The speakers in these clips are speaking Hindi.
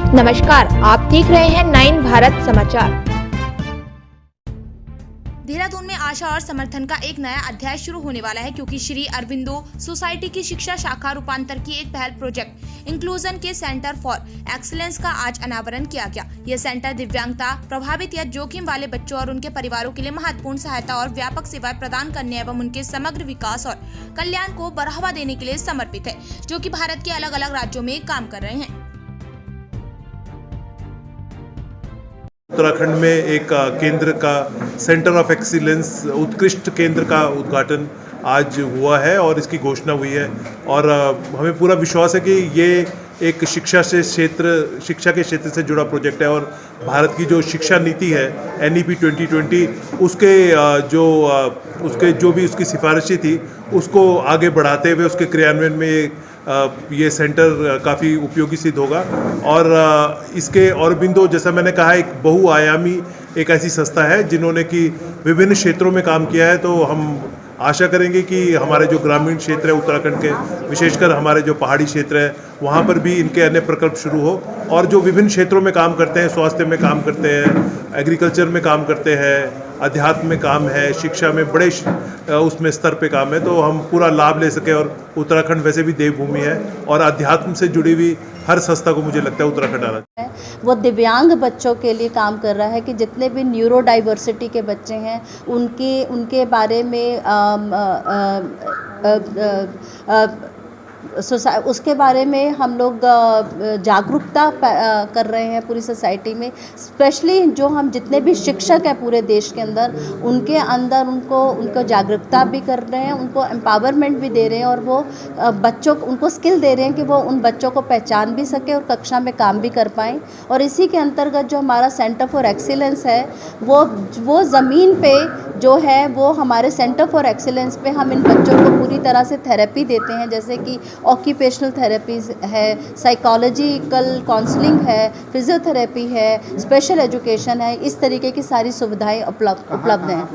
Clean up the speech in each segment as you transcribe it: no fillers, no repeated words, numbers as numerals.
नमस्कार, आप देख रहे हैं 9 भारत समाचार। देहरादून में आशा और समर्थन का एक नया अध्याय शुरू होने वाला है, क्योंकि श्री अरबिंदो सोसाइटी की शिक्षा शाखा रूपांतर की एक पहल प्रोजेक्ट इंक्लूजन के सेंटर फॉर एक्सीलेंस का आज अनावरण किया गया। यह सेंटर दिव्यांगता प्रभावित या जोखिम वाले बच्चों और उनके परिवारों के लिए महत्वपूर्ण सहायता और व्यापक सेवाएं प्रदान करने एवं उनके समग्र विकास और कल्याण को बढ़ावा देने के लिए समर्पित है, जो कि भारत के अलग अलग राज्यों में काम कर रहे हैं। उत्तराखंड में एक केंद्र का सेंटर ऑफ एक्सीलेंस उत्कृष्ट केंद्र का उद्घाटन आज हुआ है और इसकी घोषणा हुई है और हमें पूरा विश्वास है कि ये एक शिक्षा के क्षेत्र से जुड़ा प्रोजेक्ट है और भारत की जो शिक्षा नीति है NEP 2020 उसके जो भी उसकी सिफारिशें थी उसको आगे बढ़ाते हुए उसके क्रियान्वयन में ये सेंटर काफ़ी उपयोगी सिद्ध होगा। और इसके अरबिंदो, जैसा मैंने कहा, एक बहुआयामी एक ऐसी संस्था है जिन्होंने कि विभिन्न क्षेत्रों में काम किया है। तो हम आशा करेंगे कि हमारे जो ग्रामीण क्षेत्र है उत्तराखंड के, विशेषकर हमारे जो पहाड़ी क्षेत्र है, वहाँ पर भी इनके अन्य प्रकल्प शुरू हो और जो विभिन्न क्षेत्रों में काम करते हैं, स्वास्थ्य में काम करते हैं, एग्रीकल्चर में काम करते हैं, अध्यात्म में काम है, शिक्षा में बड़े उसमें स्तर पे काम है, तो हम पूरा लाभ ले सकें। और उत्तराखंड वैसे भी देवभूमि है और अध्यात्म से जुड़ी हुई हर संस्था को मुझे लगता है उत्तराखंड आना चाहिए। वो दिव्यांग बच्चों के लिए काम कर रहा है कि जितने भी न्यूरो डाइवर्सिटी के बच्चे हैं उनके बारे में उसके बारे में हम लोग जागरूकता कर रहे हैं पूरी सोसाइटी में। स्पेशली जो हम जितने भी शिक्षक हैं पूरे देश के अंदर, उनके अंदर उनको जागरूकता भी कर रहे हैं, उनको एम्पावरमेंट भी दे रहे हैं और वो बच्चों को उनको स्किल दे रहे हैं कि वो उन बच्चों को पहचान भी सके और कक्षा में काम भी कर पाएँ। और इसी के अंतर्गत जो हमारा सेंटर फॉर एक्सीलेंस है वो ज़मीन पे जो है वो हमारे सेंटर फॉर एक्सीलेंस पे हम इन बच्चों को पूरी तरह से थेरेपी देते हैं, जैसे कि ऑक्यूपेशनल थेरेपीज है, साइकोलॉजिकल काउंसलिंग है, फिजियोथेरेपी है, स्पेशल एजुकेशन है। इस तरीके की सारी सुविधाएं उपलब्ध हैं।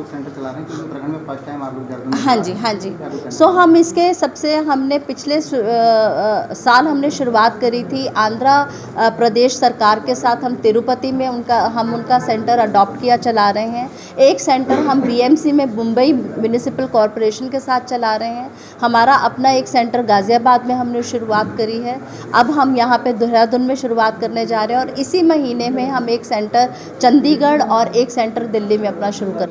हाँ जी। सो हम इसके हमने पिछले साल हमने शुरुआत करी थी आंध्र प्रदेश सरकार के साथ। हम तिरुपति में उनका सेंटर अडॉप्ट किया चला रहे हैं। एक सेंटर हम BMC में मुंबई म्यूनिसिपल कॉरपोरेशन के साथ चला रहे हैं। हमारा अपना एक सेंटर गाज़ियाबाद में हमने शुरुआत करी है। अब हम यहाँ पे देहरादून में शुरुआत करने जा रहे हैं और इसी महीने में हम एक सेंटर चंडीगढ़ और एक सेंटर दिल्ली में अपना शुरू कर